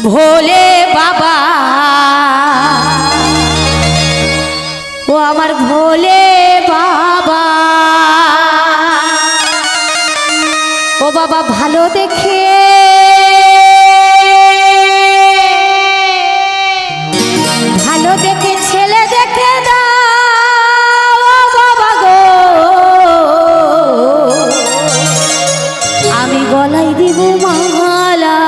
ভোলে বাবা ও আমার ভোলে বাবা ও বাবা ভালো দেখে ছেলে দেখে দাও বাবা গো আমি গলায় দিব মালা।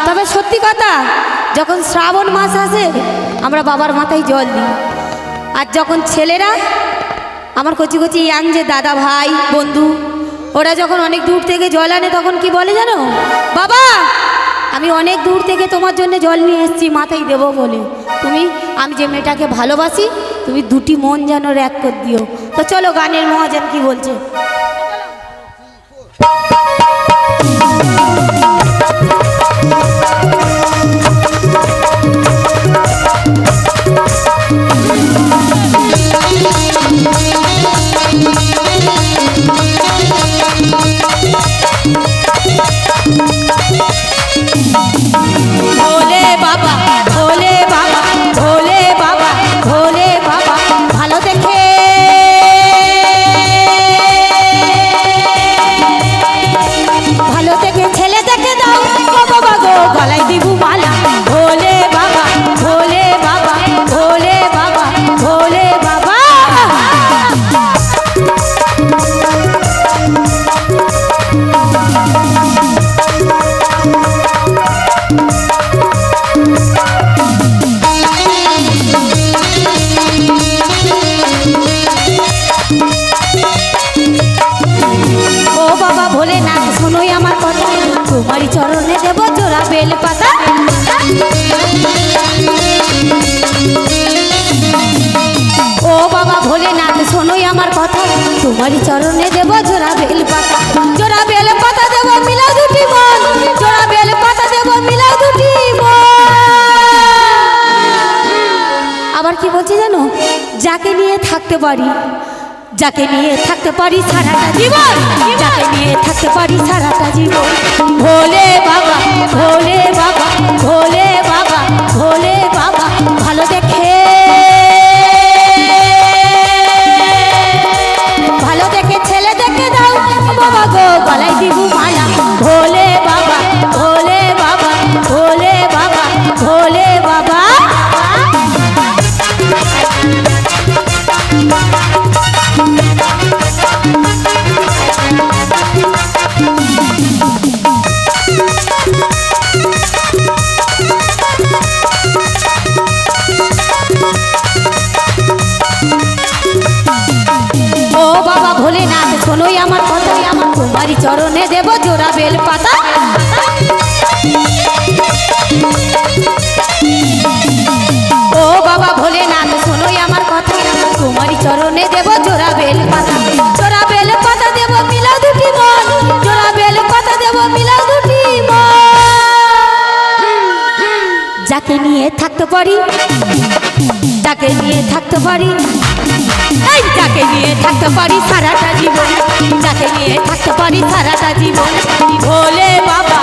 তবে সত্যি কথা, যখন শ্রাবণ মাস আসে আমরা বাবার মাথায় জল দিই, আর যখন ছেলেরা আমার কচি কচি ইয়াং যে দাদা ভাই বন্ধু ওরা যখন অনেক দূর থেকে জল আনে তখন কি বলে জানো, বাবা আমি অনেক দূর থেকে তোমার জন্য জল নিয়ে এসেছি মাথায় দেবো বলে, তুমি আমি যে মেয়েটাকে ভালোবাসি তুমি দুটি মন যেন এক করে দিও। তো চলো গানের মহাজন কি বলছে। ভোলে বাবা ভোলে বাবা ভোলে বাবা ভোলে বাবা ভালো দেখে ছেলে দেখে দাও ও বাবা গো গলায় দিব মালা। ভোলে বাবা ভোলে বাবা ভোলে বাবা ভোলে বাবা ভোলেনাথ শোনোই আমার কথা, তোমারই চরণে দেব জোড়া বেল পাতা। ও বাবা ভোলেনাথ শোনোই আমার কথা, তোমারই চরণে দেব জোড়া বেল পাতা। জোড়া বেল পাতা দেব মিলাও দুটি মন, জোড়া বেল পাতা দেব মিলাও দুটি মন। আবার কি বলছি জানো, যাকে নিয়ে থাকতে পারি যাকে নিয়ে থাকতে পারি সারাটা জীবন, যাকে নিয়ে থাকতে পারি সারাটা জীবন। ভোলে বাবা ভোলে বাবা ভোলে বাবা ভোলে বাবা ভালো দেখে ছেলে দেখে দাও বাবা গো গলায় দিব মালা। ভোলে বাবা ভোলে বাবা ভোলে বাবা ভোলে বাবা ভোলেনাথ শোনোই আমার কথা, আমার তোমারই চরণে দেব জোড়া বেল পাতা। ও বাবা ভোলেনাথ শোনোই আমার কথা, তোমারই চরণে দেব জোড়া বেল পাতা। জোড়া বেল পাতা দেব মিলাও দুটি মন, জোড়া বেল পাতা দেব মিলাও দুটি মন। যাকে নিয়ে থাকতে পারি যাকে নিয়ে থাকতে পারি যাকে নিয়ে থাকতে পারি সারাটা জীবন, যাকে নিয়ে থাকতে পারি সারাটা জীবন। ভোলে বাবা